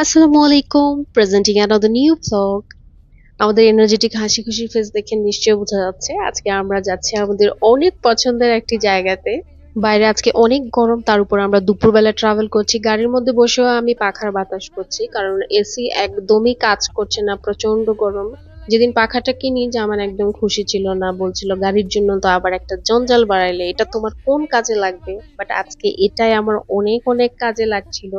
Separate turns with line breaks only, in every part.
আসসালামু আলাইকুম, presenting another new vlog। আমাদের এনার্জেটিক হাসি খুশি ফেস দেখে নিশ্চয়ই বোঝা যাচ্ছে আজকে আমরা যাচ্ছি আমাদের অনেক পছন্দের একটি জায়গাতে। বাইরে আজকে অনেক গরম, তার উপর আমরা দুপুরবেলা ট্রাভেল করছি, গাড়ির মধ্যে বসেও আমি পাখার বাতাস করছি কারণ এসি একদমই কাজ করছে না, প্রচন্ড গরম। যেদিন পাখাটা কিনি জামান একদম খুশি ছিল না, বলছিল গাড়ির জন্য তো আবার একটা জঞ্জাল বাড়াইলে, এটা তোমার কোন কাজে লাগবে? বাট আজকে এটাই আমার অনেক অনেক কাজে লাগছিল।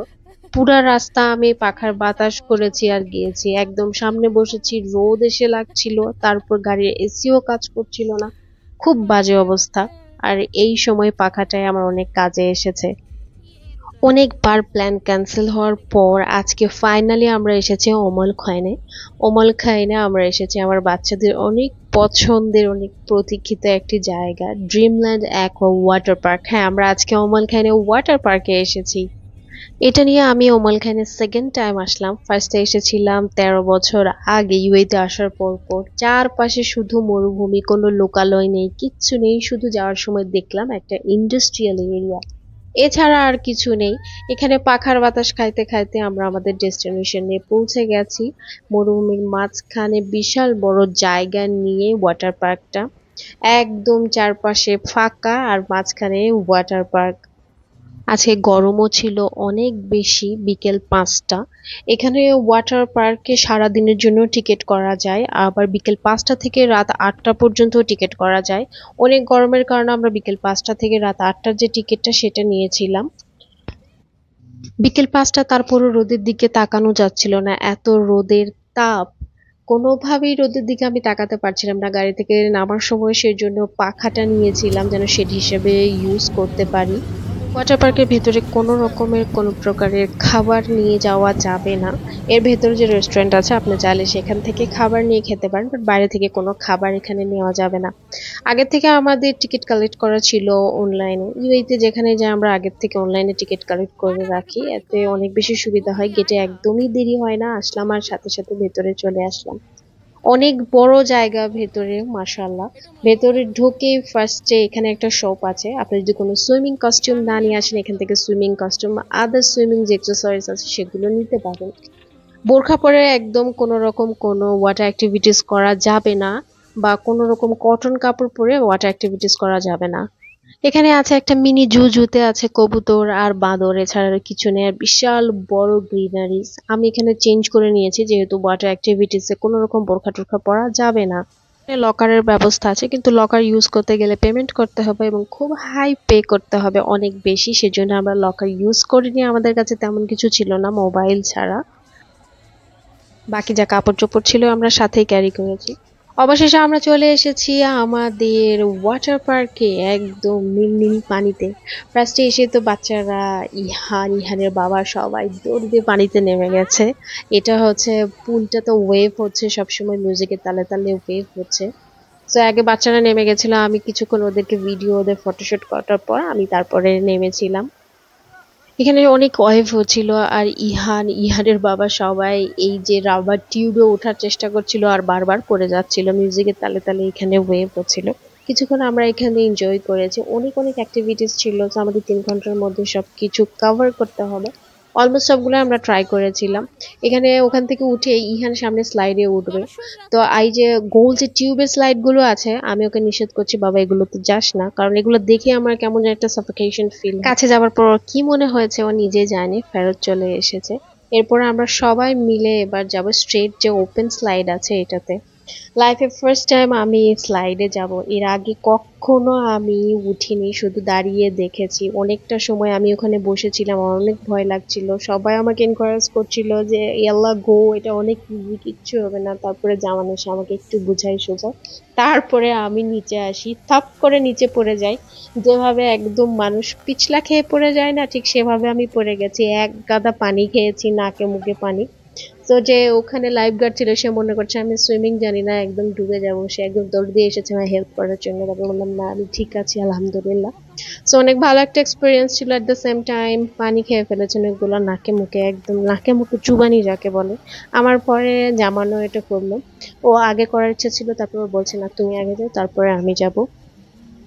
পুরা রাস্তা আমি পাখার বাতাস করেছি আর গিয়েছি, একদম সামনে বসেছি, রোদ এসে লাগছিল, তারপর গাড়ির এসিও কাজ করছিল না, খুব বাজে অবস্থা। আর এই সময় পাখাটাই আমার অনেক কাজে এসেছে। অনেকবার প্ল্যান ক্যান্সেল হওয়ার পর আজকে ফাইনালি আমরা এসেছি অমল খৈনে। অমল খৈনে আমরা এসেছি আমার বাচ্চাদের অনেক পছন্দের, অনেক প্রতীক্ষিত একটি জায়গা, ড্রিমল্যান্ড অ্যাকোয়া ওয়াটার পার্ক। হ্যাঁ, আমরা আজকে অমল খৈনে ওয়াটার পার্কে এসেছি। এটা নিয়ে আমি ওমাল খানের সেকেন্ড টাইম আসলাম। ফার্স্টে এসেছিলাম 13 বছর আগে ইউএইতে আসার পর পর। চারপাশে শুধু মরুভূমি, কোনো লোকালয় নেই, কিচ্ছু নেই, শুধু যাওয়ার সময় দেখলাম একটা ইন্ডাস্ট্রিয়াল এরিয়া, এছাড়া আর কিছু নেই। এখানে পাখার বাতাস খাইতে খাইতে আমরা আমাদের ডেস্টিনেশনে পৌঁছে গেছি। মরুভূমির মাঝখানে বিশাল বড় জায়গা নিয়ে ওয়াটার পার্কটা, একদম চারপাশে ফাঁকা আর মাঝখানে ওয়াটার পার্ক। আজকে গরমও ছিল অনেক বেশি, বিকেল 5টা। এখানে ওয়াটার পার্কে সারাদিনের জন্য টিকিট করা যায়, আবার বিকেল 5টা থেকে রাত 8টা পর্যন্ত টিকিট করা যায়। অনেক গরমের কারণে আমরা বিকেল 5টা থেকে রাত 8টার যে টিকিটটা সেটা নিয়েছিলাম। বিকেল 5টা, তারপরও রোদের দিকে তাকানো যাচ্ছিল না, এত রোদের তাপ। কোনোভাবেই রোদের দিকে আমি তাকাতে পারছিলাম না গাড়ি থেকে নামার সময়, সেই জন্য পাখাটা নিয়েছিলাম যেন শেড হিসেবে ইউজ করতে পারি। ওয়াটার পার্কের ভেতরে কোনো রকমের কোনো প্রকারের খাবার নিয়ে যাওয়া যাবে না। এর ভেতরে যে রেস্টুরেন্ট আছে আপনি চাইলে সেখান থেকে খাবার নিয়ে খেতে পারেন, বাট বাইরে থেকে কোনো খাবার এখানে নেওয়া যাবে না। আগের থেকে আমাদের টিকিট কালেক্ট করা ছিল অনলাইনে। ইউএইতে যেখানে যাই আমরা আগের থেকে অনলাইনে টিকিট কালেক্ট করে রাখি, এতে অনেক বেশি সুবিধা হয়, গেটে একদমই দেরি হয় না, আসলাম আর সাথে সাথে ভেতরে চলে আসলাম। অনেক বড় জায়গা ভেতরে, মাশাআল্লাহ। ভেতরে ঢুকে ফার্স্টে এখানে একটা শপ আছে, আপনি যদি কোনো সুইমিং কস্টিউম না নিয়ে আসেন এখান থেকে সুইমিং কস্টিউম, আদার সুইমিং যে এক্সারসাইজ আছে সেগুলো নিতে পারেন। বোরখা পরে একদম কোনো রকম কোনো ওয়াটার অ্যাক্টিভিটিস করা যাবে না, বা কোনো রকম কটন কাপড় পরে ওয়াটার অ্যাক্টিভিটিস করা যাবে না। এখানে আছে একটা মিনি জু, জুতে আছে কবুতর আর বাঁদর, এছাড়া আর কিছু নেই। আর বিশাল বড় গ্রিনারিজ। আমি এখানে চেঞ্জ করে নিয়েছি যেহেতু ওয়াটার অ্যাক্টিভিটিসে কোনো রকম বোরখা টোরখা পরা যাবে না। লকারের ব্যবস্থা আছে, কিন্তু লকার ইউজ করতে গেলে পেমেন্ট করতে হবে এবং খুব হাই পে করতে হবে, অনেক বেশি, সেজন্য আমরা লকার ইউজ করিনি, আমাদের কাছে তেমন কিছু ছিল না মোবাইল ছাড়া। বাকি যা কাপড় চোপড় ছিল আমরা সাথেই ক্যারি করেছি। অবশেষে আমরা চলে এসেছি আমাদের ওয়াটার পার্কে, একদম নীল নীল পানিতে। ফার্স্টে এসে তো বাচ্চারা, ইহানের বাবা সবাই দৌড় দিয়ে পানিতে নেমে গেছে। এটা হচ্ছে পুলটা, তো ওয়েভ হচ্ছে সবসময়, মিউজিকের তালে তালে ওয়েভ হচ্ছে। তো আগে বাচ্চারা নেমে গেছিল, আমি কিছুক্ষণ ওদেরকে ভিডিও, ওদের ফটোশুট করার পর আমি তারপরে নেমেছিলাম। এখানে অনেক ওয়েভ হচ্ছিল, আর ইহানের বাবা সবাই এই যে রাবার টিউবে ওঠার চেষ্টা করছিল আর বারবার পড়ে যাচ্ছিল, মিউজিকের তালে তালে এখানে ওয়েভ হচ্ছিল। কিছুক্ষণ আমরা এখানে এনজয় করেছি, অনেক অনেক অ্যাক্টিভিটিস ছিল, তো আমাদের 3 ঘন্টার মধ্যে সবকিছু কভার করতে হবে। অলমোস্ট সবগুলো আমরা ট্রাই করেছিলাম। এখানে ওখান থেকে উঠে ইহান সামনে স্লাইডে উঠবে, তো এই যে গোল যে টিউবের স্লাইড গুলো আছে আমি ওকে নিষেধ করছি, বাবা এগুলোতে যাস না, কারণ এগুলো দেখে আমার কেমন যেন একটা সাফোকেশন ফিল। কাছে যাওয়ার পর ওর কি মনে হয়েছে ও নিজে জানে, ফেরত চলে এসেছে। এরপর আমরা সবাই মিলে এবার যাব স্ট্রেট যে ওপেন স্লাইড আছে এটাতে। লাইফে ফার্স্ট টাইম আমি স্লাইডে যাব, এর আগে কখনো আমি উঠিনি, শুধু দাঁড়িয়ে দেখেছি। অনেকটা সময় আমি ওখানে বসেছিলাম, আমার অনেক ভয় লাগছিল, সবাই আমাকে এনকারেজ করছিল যে ইয়াল্লা গো, এটা অনেক ইজি, কিচ্ছু হবে না। তারপরে জামান এসে আমাকে একটু বুঝাই সোঝায়, তারপরে আমি নিচে আসি, থাপ করে নিচে পড়ে যাই। যেভাবে একদম মানুষ পিছলা খেয়ে পড়ে যায় না, ঠিক সেভাবে আমি পড়ে গেছি, এক গাদা পানি খেয়েছি, নাকে মুখে পানি। তো যে ওখানে লাইফ গার্ড ছিল সে মনে করছে আমি সুইমিং জানি না, একদম ডুবে যাবো, সে একদম দৌড় দিয়ে এসেছে আমার হেল্প করার জন্য। তারপর বললাম না আমি ঠিক আছি আলহামদুলিল্লাহ। সো অনেক ভালো একটা এক্সপিরিয়েন্স ছিল। এট দ্য সেম টাইম পানি খেয়ে ফেলেছে অনেকগুলো, নাকে মুখে, একদম নাকে মুখে চুবানি যাকে বলে। আমার পরে জামানো এটা করলো, ও আগে করার ইচ্ছা ছিল, তারপর ও বলছে না তুমি আগে যাও তারপরে আমি যাব।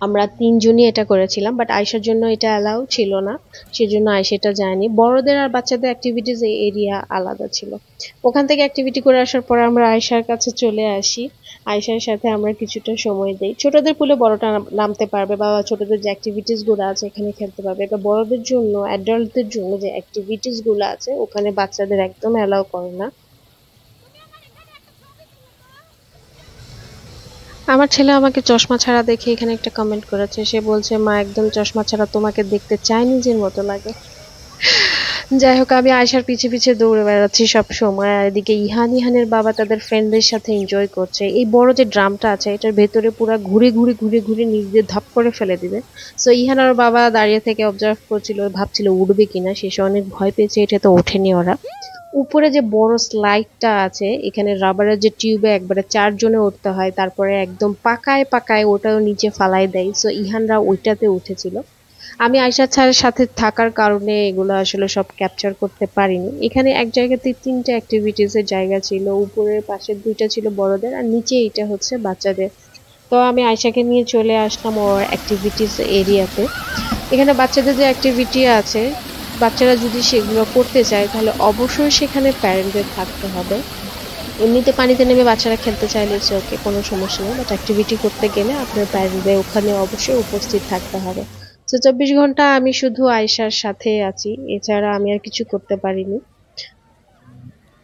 আমরা ৩ জনই এটা করেছিলাম, বাট আয়েশার জন্য এটা অ্যালাউ ছিল না, সেজন্য আয়েশা এটা যায়নি। বড়দের আর বাচ্চাদের অ্যাক্টিভিটিস এরিয়া আলাদা ছিল। ওখান থেকে অ্যাক্টিভিটি করে আসার পর আমরা আয়েশার কাছে চলে আসি। আয়েশার সাথে আমরা কিছুটা সময় দেই। ছোটদের পুলে বড়টা নামতে পারবে, বা ছোটদের যে অ্যাক্টিভিটিস গুলো আছে এখানে খেলতে পারবে, বা বড়দের জন্য অ্যাডাল্টদের জন্য যে অ্যাক্টিভিটিস গুলো আছে ওখানে বাচ্চাদের একদম অ্যালাউ করে না। আমার ছেলে আমাকে চশমা ছাড়া দেখে এখানে একটা কমেন্ট করেছে। সে বলছে, মা একদম চশমা ছাড়া তোমাকে দেখতে চাইনিজের মতো লাগে। যাই হোক, আমি আয়শার পিছে পিছে দৌড়ে বেড়াচ্ছি সব সময়, আর এদিকে ইহানের বাবা তাদের ফ্রেন্ডদের সাথে এনজয় করছে। এই বড় যে ড্রামটা আছে এটার ভেতরে পুরো ঘুরে ঘুরে ঘুরে ঘুরে নিজেদের ধপ করে ফেলে দিবে। সো ইহান আর বাবা দাঁড়িয়ে থেকে অবজার্ভ করছিল, ভাবছিল উঠবে কিনা। শেষে অনেক ভয় পেয়েছে, এটা তো ওঠেনি ওরা। উপরে যে বড় স্লাইডটা আছে এখানে রাবারের যে টিউবে একবারে ৪ জনে উঠতে হয়, তারপরে একদম পাকায় পাকায় ওটাও নিচে ফালাই দেয়। সো ইহানরা ওইটাতে উঠেছিল। আমি আয়শা স্যারের সাথে থাকার কারণে এগুলো আসলে সব ক্যাপচার করতে পারিনি। এখানে এক জায়গাতে ৩টে অ্যাক্টিভিটিস এর জায়গা ছিল। উপরের পাশে ২টা ছিল বড়দের, আর নিচে এটা হচ্ছে বাচ্চাদের। তো আমি আয়শাকে নিয়ে চলে আসলাম ওর অ্যাক্টিভিটিস এরিয়াতে। এখানে বাচ্চাদের যে অ্যাক্টিভিটি আছে, বাচ্চারা যদি সেগুলো করতে চায় তাহলে অবশ্যই সেখানে প্যারেন্টদের থাকতে হবে। এমনিতে পানিতে নেমে বাচ্চারা খেলতে চাইলে ইটস ওকে, কোনো সমস্যা নেই, বাট অ্যাক্টিভিটি করতে গেলে আপনার প্যারেন্টদের ওখানে অবশ্যই উপস্থিত থাকতে হবে। তো ২৪ ঘন্টা আমি শুধু আয়েশার সাথে আছি, এছাড়া আমি আর কিছু করতে পারিনি।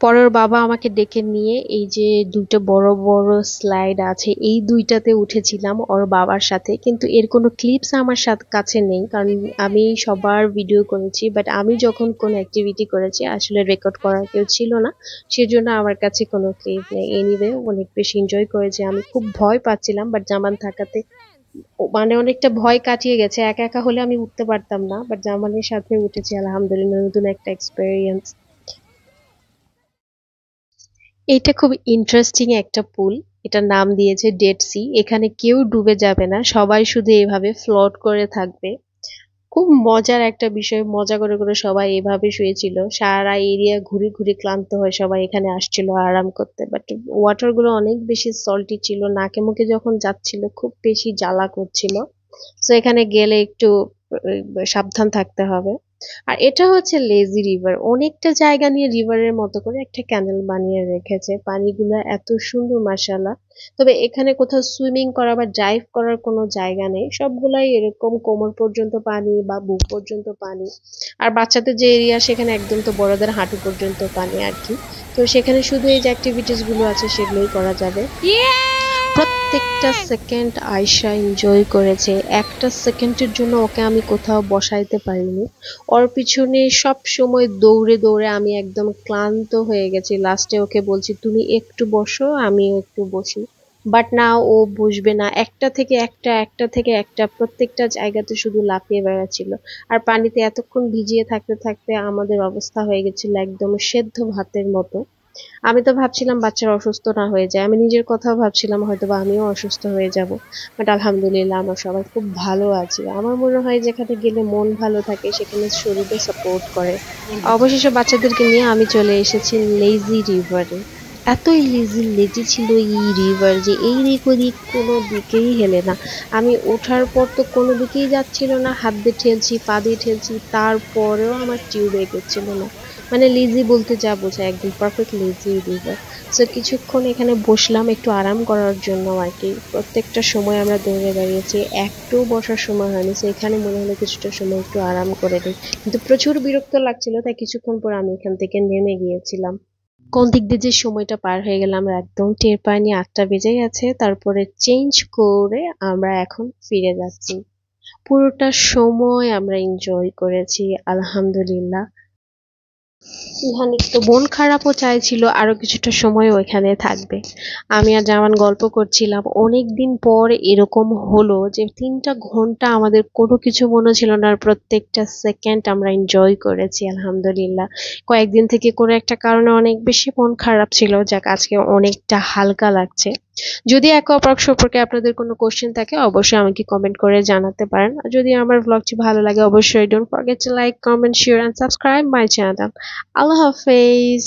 পরে ওর বাবা আমাকে ডেকে নিয়ে এই যে ২টা বড় বড় স্লাইড আছে এই ২টাতে উঠেছিলাম ওর বাবার সাথে, কিন্তু এর কোনো ক্লিপস আমার কাছে নেই, কারণ আমি সবার ভিডিও করেছি, বাট আমি যখন কোনো অ্যাক্টিভিটি করেছি আসলে রেকর্ড করার কেউ ছিল না, সেজন্য আমার কাছে কোনো ক্লিপ নেই। এনিওয়ে অনেক বেশি এনজয় করেছি। আমি খুব ভয় পাচ্ছিলাম, বাট জামান থাকাতে মানে অনেকটা ভয় কাটিয়ে গেছে। একা একা হলে আমি উঠতে পারতাম না, বাট জামানের সাথে উঠেছি, আলহামদুলিল্লাহ নতুন একটা এক্সপেরিয়েন্স। এইটা খুব ইন্টারেস্টিং একটা পুল। এটার নাম দিয়েছে ডেড সি। এখানে কেউ ডুবে যাবে না, সবাই শুধু এভাবে ফ্লোট করে থাকবে। খুব মজার একটা বিষয়, মজা করে করে সবাই এভাবে শুয়েছিল। সারা এরিয়া ঘুরে ঘুরে ক্লান্ত হয়ে সবাই এখানে আসছিল আরাম করতে, বাট ওয়াটার গুলো অনেক বেশি সল্টি ছিল, নাকে মুখে যখন যাচ্ছিল খুব বেশি জ্বালা করছিল। তো এখানে গেলে একটু সাবধান থাকতে হবে। আর এটা হচ্ছে লেজি রিভার, অনেকটা জায়গা নিয়ে রিভারের মতো করে একটা ক্যানেল বানিয়ে রেখেছে। পানিগুলো এত সুন্দর মাশাআল্লাহ। তবে এখানে কোথাও সুইমিং করা বা ডাইভ করার কোনো জায়গা নেই, সবগুলাই এরকম কোমর পর্যন্ত পানি বা বুক পর্যন্ত পানি। আর বাচ্চাদের যে এরিয়া সেখানে একদম তো বড়দের হাঁটু পর্যন্ত পানি আর কি। তো সেখানে শুধু এই যে অ্যাক্টিভিটিস গুলো আছে সেগুলোই করা যাবে। প্রত্যেকটা সেকেন্ড আয়শা এনজয় করেছে। একটা সেকেন্ডের জন্য ওকে আমি কোথাও বসাইতে পারিনি। ওর পিছনে সব সময় দৌড়ে দৌড়ে আমি একদম ক্লান্ত হয়ে গেছি। লাস্টে ওকে বলছি, তুমি একটু বসো, আমিও একটু বসি। বাট না, ও বসবে না। একটা থেকে একটা, একটা থেকে একটা, প্রত্যেকটা জায়গাতে শুধু লাফিয়ে বেড়াচ্ছিল। আর পানিতে এতক্ষণ ভিজিয়ে থাকতে থাকতে আমাদের অবস্থা হয়ে গেছিল একদম সেদ্ধ ভাতের মতো। আমি তো ভাবছিলাম বাচ্চারা অসুস্থ না হয়ে যায়, আমি নিজের কথাও ভাবছিলাম হয়তোবা আমিও অসুস্থ হয়ে যাব। বাট আলহামদুলিল্লাহ আমরা সবাই খুব ভালো আছি। আমার মনে হয় যেখানে গেলে মন ভালো থাকে সেখানে শরীরে সাপোর্ট করে। অবশেষে বাচ্চাদেরকে নিয়ে আমি চলে এসেছি লেজি রিভারে। এতই লেজি লেজি ছিল এই রিভার যে এই দিক ওদিক কোনো দিকেই হেলে না। আমি ওঠার পর তো কোনো দিকেই যাচ্ছিল না, হাত দিয়ে ঠেলছি, পা দিয়ে ঠেলছি, তারপরেও আমার টিউব এগোচ্ছিল না। মানে লেজি বলতে যা বোঝায়, একদম পারফেক্ট লেজি রিভার। সো কিছুক্ষণ এখানে বসলাম একটু আরাম করার জন্য আর কি। প্রত্যেকটা সময় আমরা দৌড়ে বেড়িয়েছি, একটু বসার সময় হয়নি। সো এখানে মনে হলো কিছুটা সময় একটু আরাম করে নিই, কিন্তু প্রচুর বিরক্ত লাগছিল, তাই কিছুক্ষণ পর আমি এখান থেকে নেমে গিয়েছিলাম। কোন দিক দিয়ে যে সময়টা পার হয়ে গেল আমরা একদম টের পাইনি। ৮টা বেজে গেছে। তারপরে চেঞ্জ করে আমরা এখন ফিরে যাচ্ছি। পুরোটা সময় আমরা এনজয় করেছি আলহামদুলিল্লাহ। ইহানের তো মন খারাপও চাইছিল আরো কিছুটা সময় ওইখানে থাকবে। আমি আর জামান গল্প করছিলাম, অনেকদিন পর এরকম হলো যে ৩টা ঘন্টা আমাদের কোনো কিছু মনে ছিল না, আর প্রত্যেকটা সেকেন্ড আমরা এনজয় করেছি আলহামদুলিল্লাহ। কয়েকদিন থেকে কোনো একটা কারণে অনেক বেশি মন খারাপ ছিল, যাক আজকে অনেকটা হালকা লাগছে। যদি অ্যাকোয়াপার্ক সম্পর্কে আপনাদের কোনো কোশ্চেন থাকে অবশ্যই আমাকে কমেন্ট করে জানাতে পারেন। আর যদি আমার ব্লগটি ভালো লাগে অবশ্যই don't forget to like, comment, share and subscribe my channel. আল্লাহ হাফেজ।